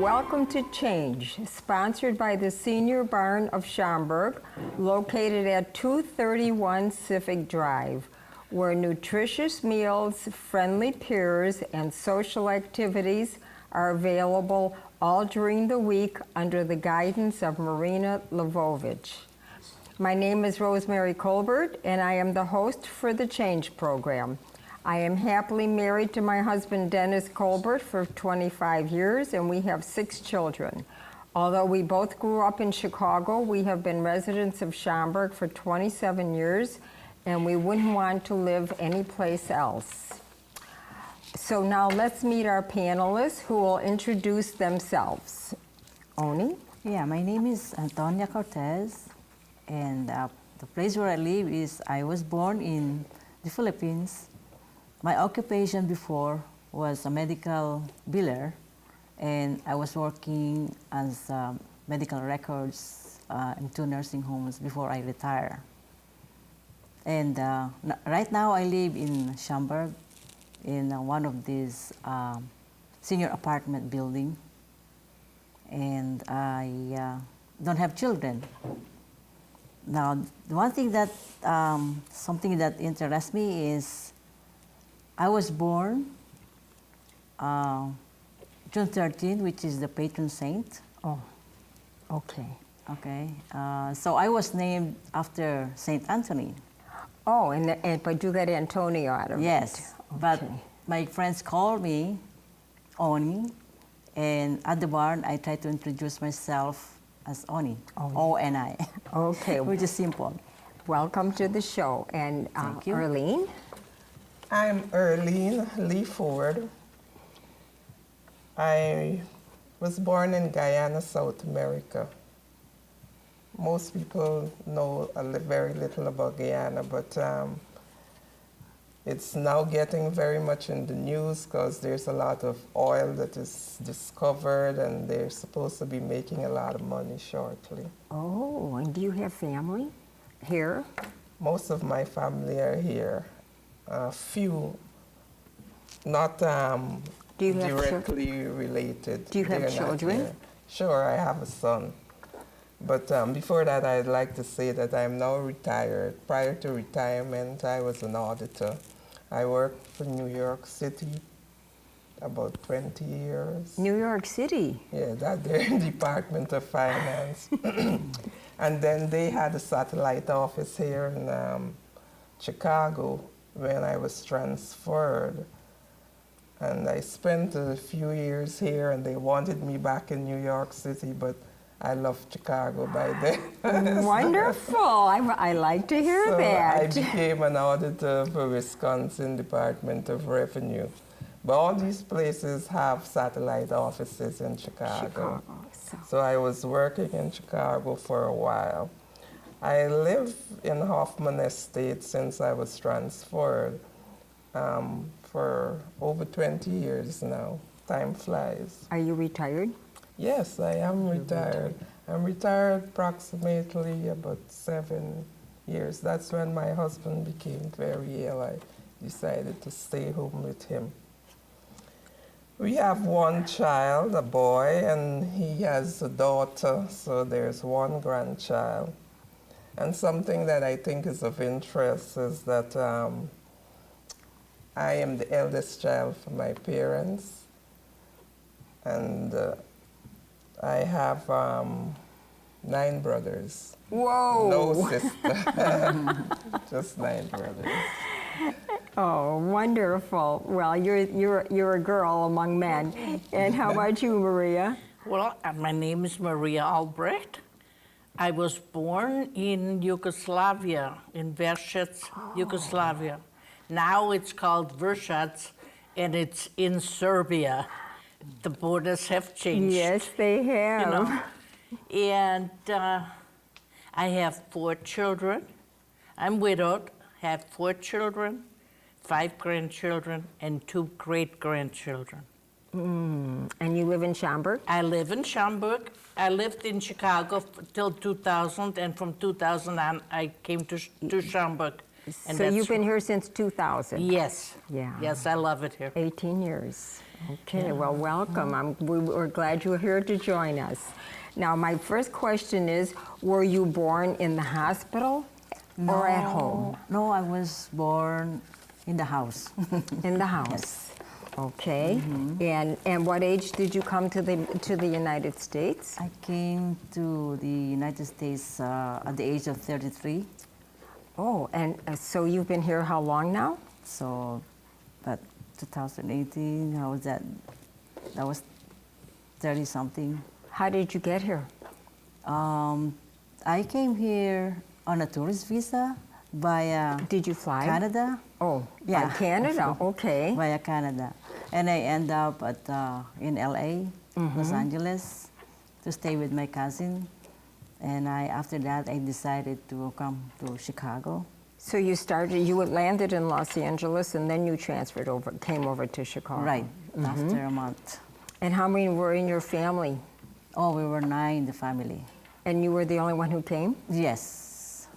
Welcome to Change, sponsored by the Senior Barn of Schaumburg, located at 231 Civic Drive, where nutritious meals, friendly peers, and social activities are available all during the week under the guidance of Marina Lvovich. My name is Rosemary Colbert, and I am the host for the Change program. I am happily married to my husband, Dennis Colbert, for 25 years, and we have 6 children. Although we both grew up in Chicago, we have been residents of Schaumburg for 27 years, and we wouldn't want to live anyplace else. So now let's meet our panelists, who will introduce themselves. Oni? Yeah, my name is Antonia Cortez, and the place where I live is, I was born in the Philippines. My occupation before was a medical biller, and I was working as medical records in 2 nursing homes before I retire. And right now I live in Schaumburg in one of these senior apartment building, and I don't have children. Now, the one thing that, something that interests me is I was born June 13, which is the patron saint. Oh, okay. Okay, so I was named after Saint Anthony. Oh, but you got Antonio out of it. Yes, but my friends call me Oni, and at the barn I try to introduce myself as Oni, O-N-I. Okay. Which is simple. Welcome to the show. And Thank you. Arlene? I'm Earlene Lee Ford. I was born in Guyana, South America. Most people know very little about Guyana, but it's now getting very much in the news because there's a lot of oil that is discovered, and they're supposed to be making a lot of money shortly. Oh, and do you have family here? Most of my family are here. Few, not directly related. Do you have They're not children? here. Sure, I have a son. But before that, I'd like to say that I'm now retired. Prior to retirement, I was an auditor. I worked for New York City about 20 years. New York City? Yeah, that their Department of Finance. And then they had a satellite office here in Chicago when I was transferred. And I spent a few years here, and they wanted me back in New York City, but I left Chicago by then. Wonderful. I like to hear So that. I became an auditor for Wisconsin Department of Revenue. But all these places have satellite offices in Chicago. So I was working in Chicago for a while. I live in Hoffman Estate since I was transferred for over 20 years now. Time flies. Are you retired? Yes, I am retired. I'm retired approximately about 7 years. That's when my husband became very ill. I decided to stay home with him. We have 1 child, a boy, and he has a daughter, so there's 1 grandchild. And something that I think is of interest is that I am the eldest child for my parents, and I have 9 brothers. Whoa! No sister, just 9 brothers. Oh, wonderful. Well, you're a girl among men. And how about you, Maria? Well, my name is Maria Albrecht. I was born in Yugoslavia, in Vershac, Yugoslavia. Now it's called Vershac, and it's in Serbia. The borders have changed. Yes, they have. You know. And I have 4 children. I'm widowed, have 4 children, 5 grandchildren, and 2 great-grandchildren. And you live in Schaumburg? I live in Schaumburg. I lived in Chicago till 2000, and from 2000 on, I came to Schaumburg. And So you've been here since 2000? Yes. Yeah. Yes, I love it here. 18 years. Okay, well, welcome. We're glad you're here to join us. Now, my first question is, were you born in the hospital or at home? No, I was born in the house. In the house. Okay. And what age did you come to the United States? I came to the United States at the age of 33. Oh, and so you've been here how long now? So, but 2018, how was that? That was 30 something. How did you get here? I came here on a tourist visa via Did you fly? Canada. Oh, Yeah. by Canada. Okay. Via Canada. And I end up in LA, Los Angeles, to stay with my cousin. And after that, I decided to come to Chicago. So you landed in Los Angeles and then you transferred over, came over to Chicago. Right, after a month. And how many were in your family? Oh, we were 9 in the family. And you were the only one who came? Yes.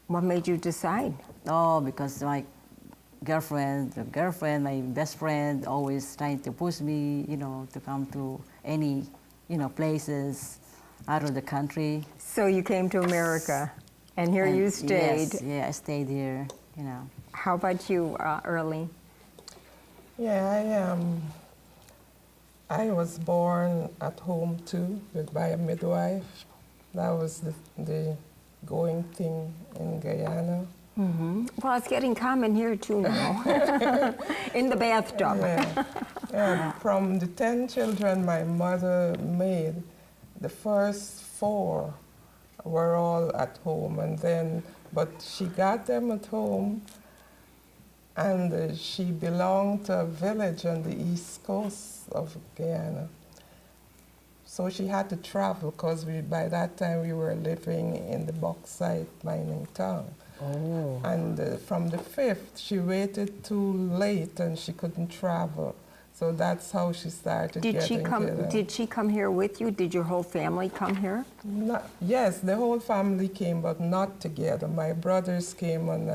What made you decide? Oh, because my girlfriend, my best friend, always trying to push me, to come to any, places out of the country. So you came to America, and here you stayed. Yes, yeah, I stayed here, How about you, Earlene? Yeah, I was born at home too, by a midwife. That was the going thing in Guyana. Well, it's getting common here too now. In the bathtub. Yeah. From the 10 children my mother made, the first 4 were all at home, but she got them at home, and she belonged to a village on the east coast of Guyana. So she had to travel because by that time we were living in the bauxite mining town. Oh. And from the 5th, she waited too late and she couldn't travel. So that's how she started Did getting here. Did she come here with you? Did your whole family come here? Yes, the whole family came, but not together. My brothers came on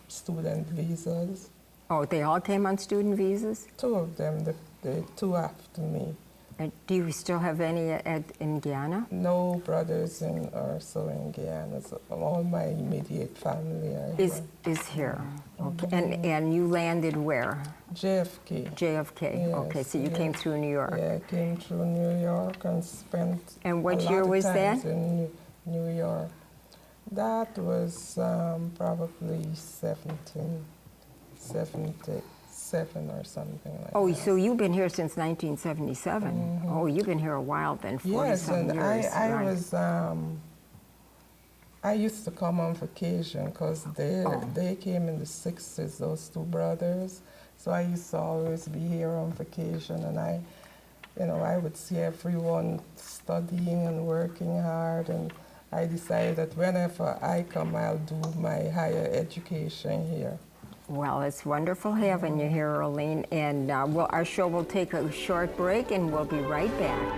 student visas. Oh, they all came on student visas? 2 of them, the 2 after me. And do you still have any in Guyana? No brothers in Guyana. So all my immediate family are here. Is here. Okay. And you landed where? JFK. JFK. Yes, Okay, so you came through New York. Yeah, I came through New York and spent And what a lot year of was times that? in New York. That was probably 1777 or something like Oh, that. so you've been here since 1977. Oh, you've been here a while then, 40 Yes, some and years. I right. was. I used to come on vacation because they came in the 60s, those 2 brothers. So I used to always be here on vacation, and I would see everyone studying and working hard, and I decided that whenever I come, I'll do my higher education here. Well, it's wonderful having you here, Earlene. And our show will take a short break, and we'll be right back.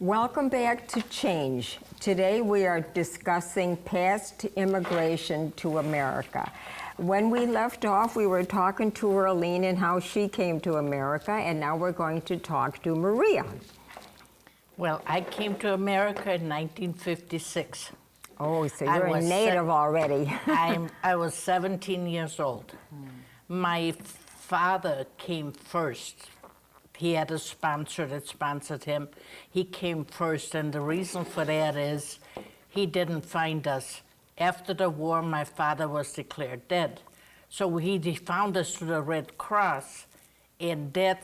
Welcome back to Change. Today we are discussing past immigration to America. When we left off, we were talking to Earlene and how she came to America, and now we're going to talk to Maria. Well, I came to America in 1956. Oh, so I you're a was native already. I was 17 years old. My father came first. He had a sponsor that sponsored him. He came first, and the reason for that is he didn't find us. After the war, my father was declared dead. So he found us through the Red Cross, and by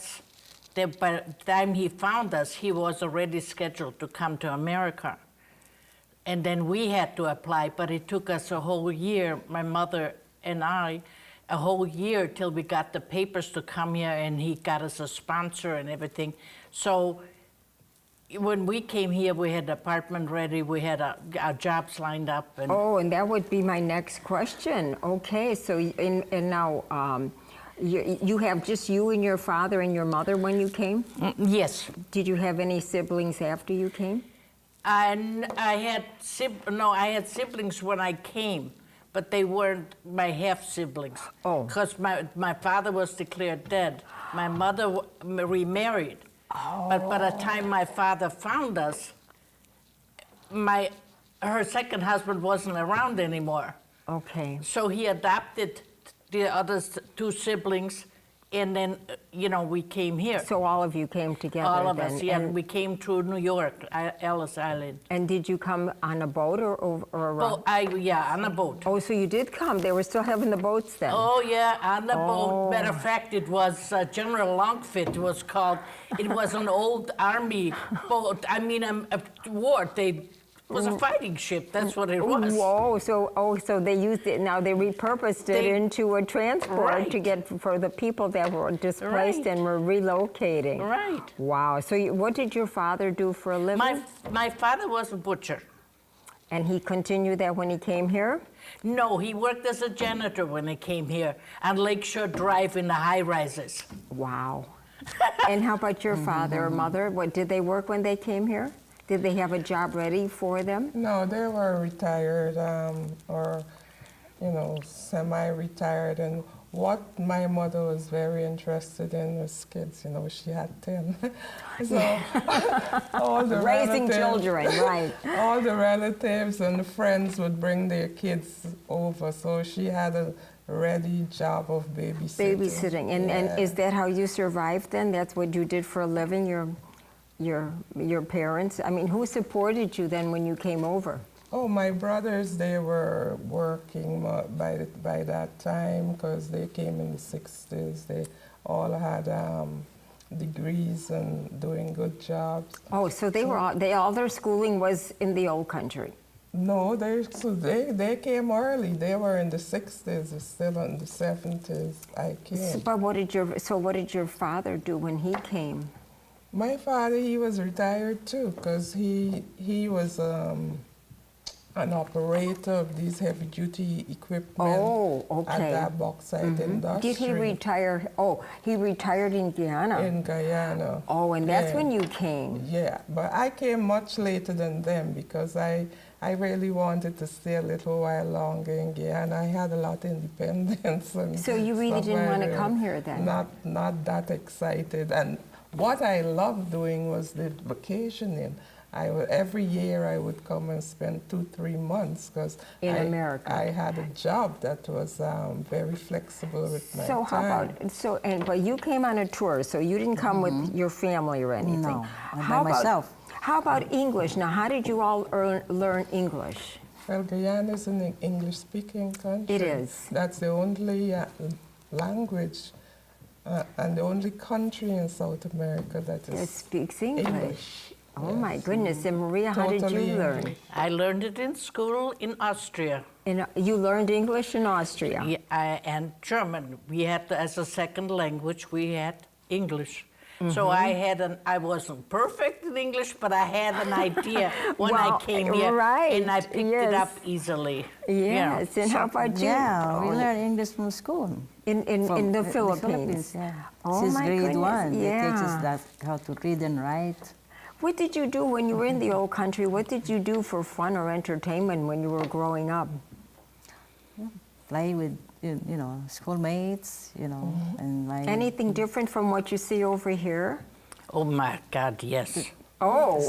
the time he found us, he was already scheduled to come to America. And then we had to apply, but it took us a whole year, my mother and I, a whole year till we got the papers to come here, and he got us a sponsor and everything. So when we came here, we had an apartment ready, we had our jobs lined up, and Oh, and that would be my next question. Okay, so and now you have just you and your father and your mother when you came? yes. Did you have any siblings after you came? And I had I had siblings when I came, but they weren't my half siblings. Oh. Because my father was declared dead. My mother remarried. Oh. But by the time my father found us, her second husband wasn't around anymore. Okay. So he adopted the other two siblings, and then, we came here. So all of you came together All of then, us, yeah. And, We came to New York, Ellis Island. and did you come on a boat or around? On a boat. Oh, so you did come. They were still having the boats then. Oh, yeah, on the Oh. boat. Matter of fact, it was General Longfit was called. It was an old army boat. I mean, a war. It was a fighting ship. That's what it was. Whoa! So they used it. Now they repurposed it into a transport to Right. get for the people that were displaced Right. and were relocating. Right. Wow. So what did your father do for a living? My father was a butcher. And he continued that when he came here? No, he worked as a janitor when he came here on Lakeshore Drive in the high rises. Wow. And how about your father or mother? What did they work when they came here? Did they have a job ready for them? No, they were retired or, semi-retired. And what my mother was very interested in was kids. She had 10. So all the Raising relatives, children, right. all the relatives and friends would bring their kids over. So she had a ready job of babysitting. Babysitting. And is that how you survived then? That's what you did for a living, your parents? I mean, who supported you then when you came over? Oh, my brothers, they were working by that time because they came in the 60s. They all had degrees and doing good jobs. Oh, so all their schooling was in the old country. No, they came early. They were in the 60s, still in the 70s. I came. But what did your father do when he came? My father, he was retired too, because he was an operator of these heavy-duty equipment Oh, okay. at that bauxite industry. Did he retire? Oh, he retired in Guyana. In Guyana. Oh, and that's Yeah. when you came. Yeah, but I came much later than them because I really wanted to stay a little while longer in Guyana. I had a lot of independence. And So you really stuff didn't like want to that. come here then? Not that excited. And what I loved doing was the vacationing. Every year I would come and spend 2-3 months because In America. I had a job that was very flexible with my So how time. about but you came on a tour, so you didn't come with your family or anything. No, I'm by How about- myself. How about English? Now, how did you all learn English? Well, Guyana is an English-speaking country. It is. That's the only language and the only country in South America that It is speaks English. English. Oh my goodness! And Maria, how did Totally you learn? English. I learned it in school in Austria. You learned English in Austria. Yeah, and German. We had, as a second language, we had English. So I wasn't perfect in English, but I had an idea when Well, I came here, right, and I picked it yes. up easily. Yes, and how about you? Yeah, we Oh, learned English from school. in the Philippines. Yeah. Oh Since my grade goodness, 1, they teach us yeah. that how to read and write. What did you do when you were in the old country? What did you do for fun or entertainment when you were growing up? Play with schoolmates, and like Anything different from what you see over here? Oh my God, yes. Oh,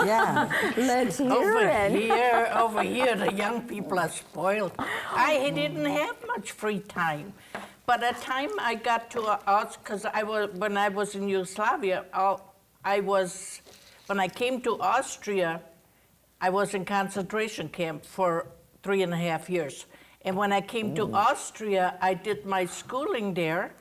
yeah. let's hear it. Over here, the young people are spoiled. I didn't have much free time. By the time I got to us, because when I was in Yugoslavia, when I came to Austria, I was in concentration camp for 3.5 years. And when I came to Austria, I did my schooling there,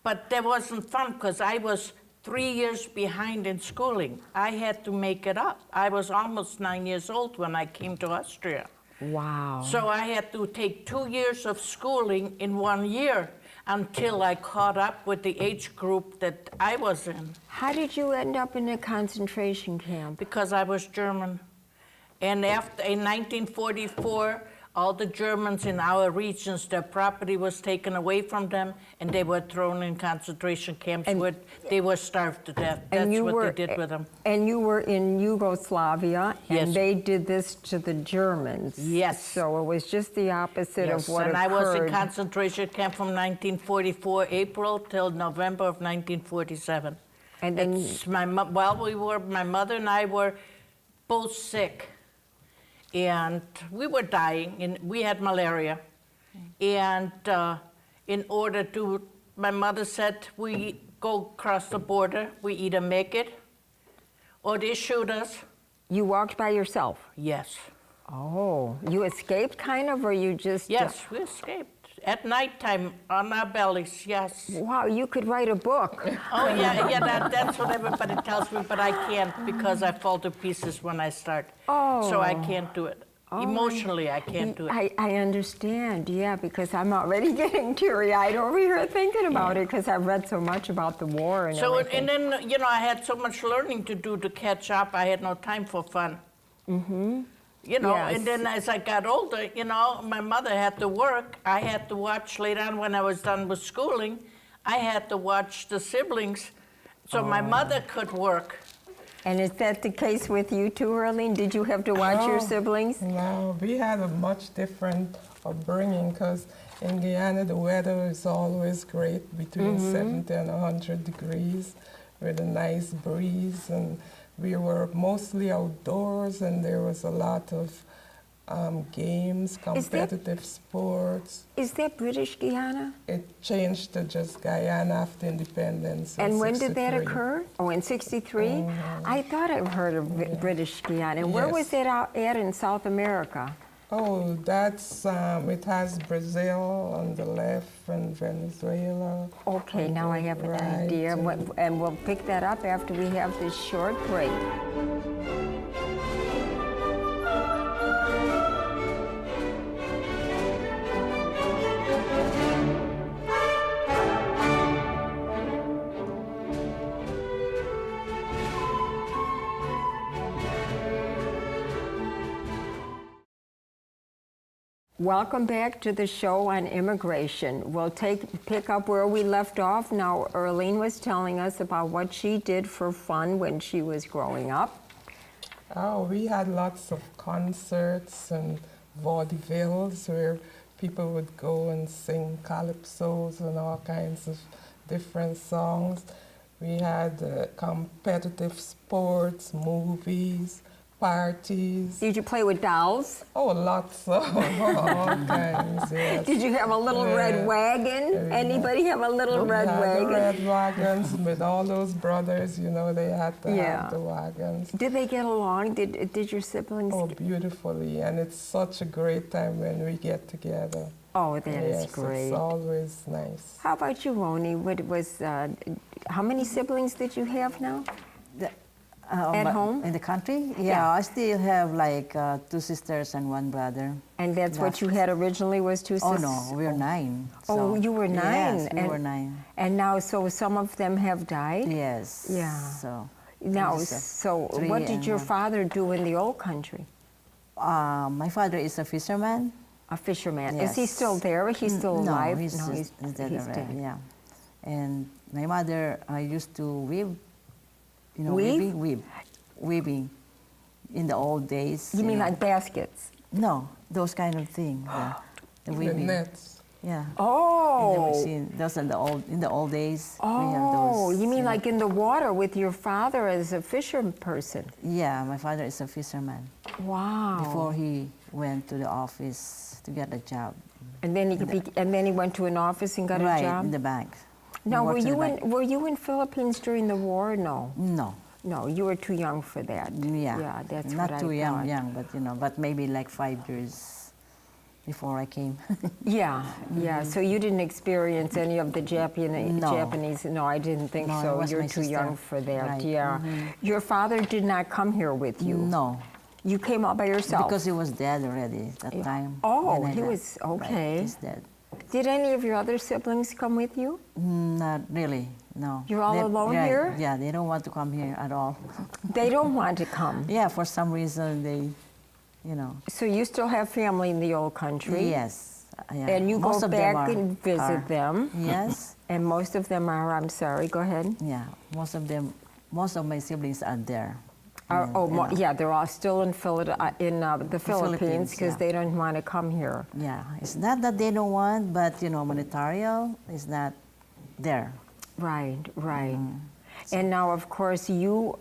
but that wasn't fun because I was 3 years behind in schooling. I had to make it up. I was almost 9 years old when I came to Austria. Wow. So I had to take 2 years of schooling in 1 year. until I caught up with the age group that I was in, How did you end up in a concentration camp? because I was German. And after, in 1944, all the Germans in our regions, their property was taken away from them, and they were thrown in concentration camps where they were starved to death. That's what they did with them. And you were in Yugoslavia, Yes. and they did this to the Germans. Yes. So it was just the opposite Yes, of what and occurred. I was in concentration camp from 1944 April till November of 1947. And then My mother and I were both sick, and we were dying, and we had malaria. And my mother said, we go across the border, we either make it or they shoot us. you walked by yourself. Yes. Oh, you escaped kind of, or you just? Yes, we escaped. At nighttime, on our bellies, yes. Wow, you could write a book. Oh, yeah, that's what everybody tells me, but I can't because I fall to pieces when I start. So I can't do it. Emotionally, I can't do it. I understand, yeah, because I'm already getting teary-eyed over here thinking about it because I've read so much about the war and So, everything. and then, I had so much learning to do to catch up, I had no time for fun. Mm-hmm. Yes. And then as I got older, my mother had to work. I had to watch, later on when I was done with schooling, I had to watch the siblings so my mother could work. And is that the case with you too, Arlene? Did you have to watch your Oh, siblings? No, we had a much different upbringing because in Guyana the weather is always great, between 70 and 100 degrees with a nice breeze, and we were mostly outdoors, and there was a lot of games, competitive sports. Is that British Guiana? It changed to just Guyana after independence. in And when did that 63. occur? Oh, in '63? I thought I've heard of British Guiana. And where was Yes. it at in South America? Oh, that's, it has Brazil on the left and Venezuela. Okay, now I have an Right, idea. And we'll pick that up after we have this short break. Welcome back to the show on immigration. We'll pick up where we left off. Now, Arlene was telling us about what she did for fun when she was growing up. Oh, we had lots of concerts and vaudevilles where people would go and sing calypsos and all kinds of different songs. We had competitive sports, movies, parties. Did you play with dolls? Oh, lots of all kinds, yes. Did you have a little red wagon? Anybody have a little red We had wagon? the red wagons with all those brothers, they had to Yeah. have the wagons. Did they get along? Did your siblings? Oh, beautifully, and it's such a great time when we get together. Oh, that is Yes, great. it's always nice. How about you, Roni? How many siblings did you have now? At home? In the country? Yeah, Yeah. I still have like 2 sisters and 1 brother. And that's what you had originally was 2 Oh sisters? no, we're 9. Oh, you were 9? Yes, we were 9. And now, so some of them have died? Yes. Yeah. So Now, Just, so 3 what did and your 1. father do in the old country? my father is a fisherman. A fisherman. Is he Yes. still there? He's still no, alive? He's, no, he's dead he's already. dead. Yeah. And my mother used to weave. Weave? Weaving. In the old days. You mean know. like baskets? No, those kind of things. The The weaving. nets. Yeah. Oh. Those are in the old days. We have Oh, those, you mean know. like in the water with your father as a fisher person? Yeah, my father is a fisherman. Wow. Before he went to the office to get a job. And then he went to an office and got right, a job? in the bank. He Now, works in the bank. were you in Philippines during the war? No. No. No, you were too young for that. Yeah. Yeah, that's not what too I thought. young, but maybe like 5 years before I came. Yeah, yeah. So you didn't experience any of the Japanese? No, I didn't think No, it so. was You're my too sister. young for that. Right. Yeah. Your father did not come here with you. No, You came all by yourself. because he was dead already at that time. Oh, when I he left. was okay. Right, he's dead. Did any of your other siblings come with you? Not really, no. You're all alone here? Yeah, they don't want to come here at all. They don't want to come. Yeah, for some reason they, you know. So you still have family in the old country? Yes. Yeah. And you Most go of them back are- and visit are- them? Yes. And most of them are, I'm sorry, go ahead. Yeah, most of my siblings are there. Are, And, oh, you know, yeah, they're all still in, the Philippines Philippines, because yeah. they don't want to come here. Yeah, it's not that they don't want, but you know, monetarial is not there. Right, right. And now, of course, you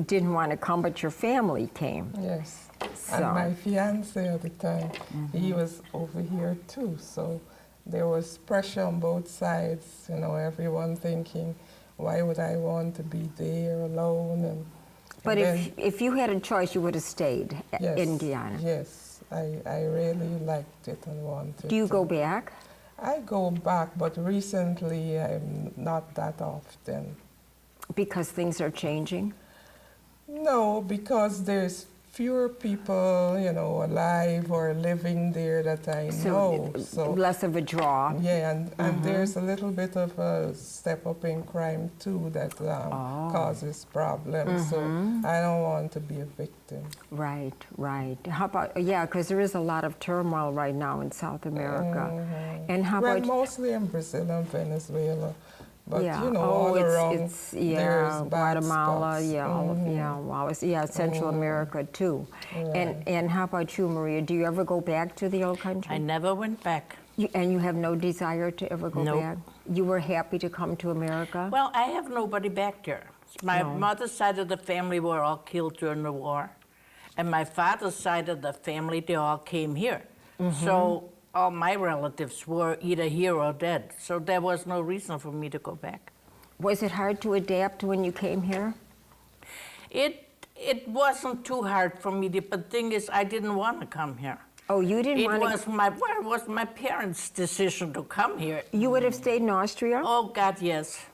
didn't want to come, but your family came. Yes. So- And my fiance at the time, he was over here too. So there was pressure on both sides, you know, everyone thinking, why would I want to be there alone? And But then- if you had a choice, you would have stayed yes, in Guyana. Yes, I really liked it and wanted Do you to. go back? I go back, but recently I'm not that often. Because things are changing? No, because there's fewer people, you know, alive or living there that I know. So less of a draw. yeah, and there's a little bit of a step up in crime too that causes problems. So I don't want to be a victim. Right, right. How about, yeah, because there is a lot of turmoil right now in South America. And how Well, about, mostly in Brazil and Venezuela, but yeah, you know, all around it's yeah, there's bad Guatemala, spots. yeah, all of, yeah, wow, yeah, Central America too. And how about you, Maria? Do you ever go back to the old country? I never went back. And you have no desire to ever go Nope. back? You were happy to come to America? Well, I have nobody back there. My mother's side of the family were all killed during the war. And my father's side of the family, they all came here. So all my relatives were either here or dead. So there was no reason for me to go back. Was it hard to adapt when you came here? It wasn't too hard for me, but the thing is, I didn't want to come here. Oh, you didn't It want was to. it was my parents' decision to come here. You would have stayed in Austria? Oh God, yes.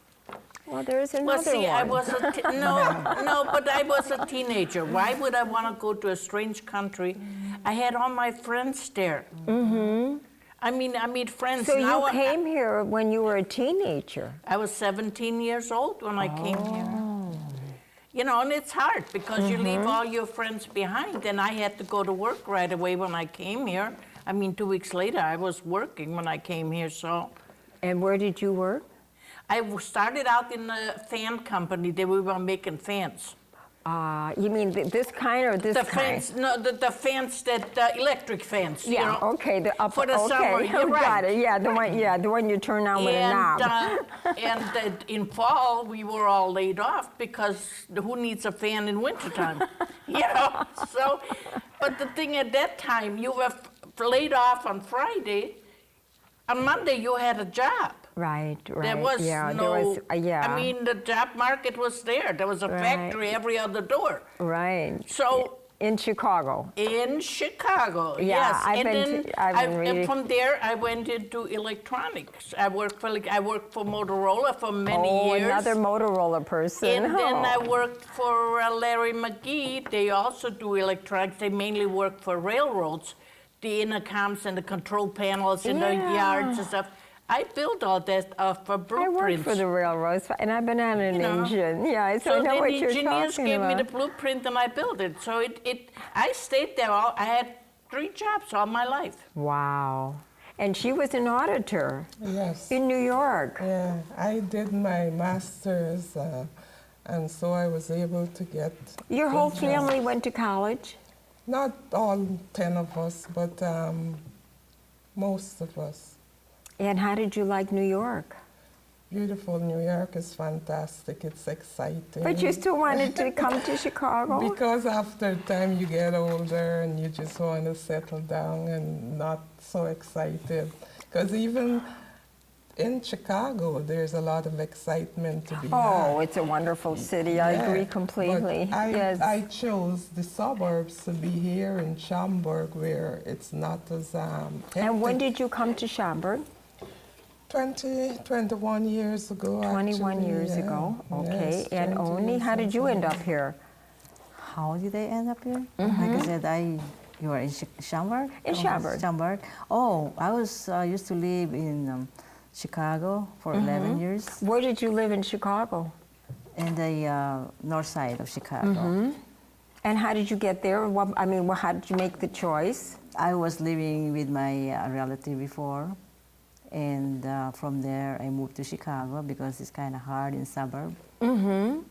Well, there's another Well, see, one. I was no, but I was a teenager. Why would I want to go to a strange country? I had all my friends there. I mean, friends. So now you came here when you were a teenager. I was 17 years old when I came here. You know, and it's hard because you leave all your friends behind. And I had to go to work right away when I came here. I mean, 2 weeks later, I was working when I came here. So And where did you work? I started out in a fan company. They were making fans. You mean this kind or this The kind? fans, no, the fans that electric fans. Yeah. You know? Okay. The up. For the okay. summer, you're Got right. it. Yeah. The one. Yeah. The one you turn on with a knob. In fall, we were all laid off because who needs a fan in wintertime? You know. So, but the thing at that time, you were laid off on Friday. On Monday, you had a job. Right. Right. There was yeah. no. There was. Yeah. I mean, the job market was there. There was a Right. factory every other door. Right. So. In Chicago. In Chicago, Yeah, yes. I've and been then to- I've been reading- and from there, I went into electronics. I worked for Motorola for many years. Another Motorola person. And then Oh. I worked for Larry McGee. They also do electronics. They mainly work for railroads, the intercoms and the control panels in the Yeah. yards and stuff. I built all that for I blueprints. worked for the railroads, and I've been on an You know. engine. Yeah, so I So know then what the you're engineers talking gave about. me the blueprint and I built it. So I stayed there. I had 3 jobs all my life. Wow. And she was an auditor Yes. in New York. Yeah, I did my master's, and so I was able to get. Your good whole jobs. family went to college? Not all 10 of us, but most of us. And how did you like New York? Beautiful. New York is fantastic. It's exciting. But you still wanted to come to Chicago? Because after time you get older and you just want to settle down and not so excited. Because even in Chicago, there's a lot of excitement to be Oh, had. it's a wonderful city. I Yeah, agree but completely. Yes. I chose the suburbs to be here in Schaumburg, where it's not as And when hectic. did you come to Schaumburg? 21 years ago. 21 actually, years yeah. ago. Okay. Yes, And 20 Oni, years how did you ago. end up here? How did I end up here? Like I said, I You were in Schaumburg? In Schaumburg. Schaumburg. Oh, I was used to live in Chicago for 11 years, Where did you live in Chicago? in the north side of Chicago. And how did you get there? How did you make the choice? I was living with my relative before, and from there I moved to Chicago because it's kind of hard in suburb. And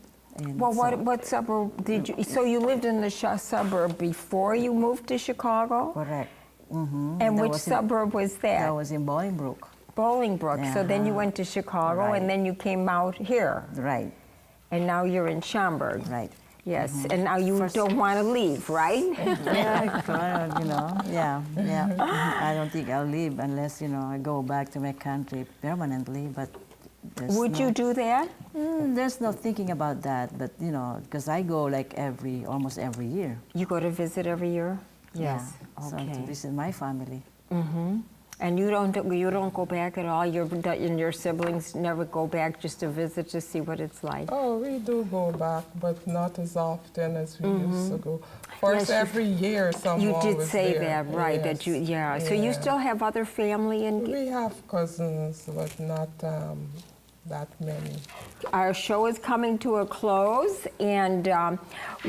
Well, so- what suburb did you? So you lived in the suburb before you moved to Chicago? Correct. And That which was in- suburb was that? That was in Bolingbrook. Bolingbrook. So then you Uh-huh. went to Chicago, Right. and then you came out here, Right, and now you're in Schaumburg. right. Yes, and now you don't want to leave, right? Yeah, kind of, yeah. I don't think I'll leave unless, I go back to my country permanently, but there's Would no, you do that? There's no thinking about that, but, because I go like almost every year. You go to visit every year? Yes. Yeah, so to Okay. visit my family. And you don't go back at all. Your siblings never go back just to visit to see what it's like. Oh, we do go back, but not as often as we used to go. Of course, Yes, you- every year someone You did was say there. that, right? That you, Yes. yeah. So you Yeah. still have other family in. We have cousins, but not that many. Our show is coming to a close, and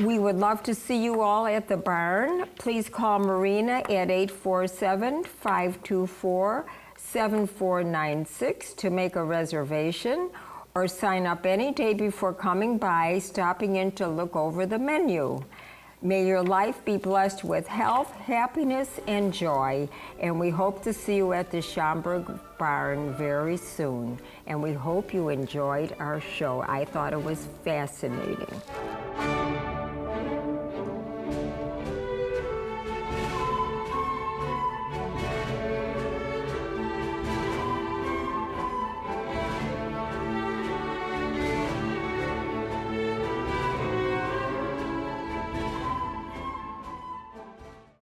we would love to see you all at the barn. Please call Marina at 847-524-7496 to make a reservation, or sign up any day before coming by, stopping in to look over the menu. May your life be blessed with health, happiness, and joy. And we hope to see you at the Schaumburg Barn very soon. And we hope you enjoyed our show. I thought it was fascinating.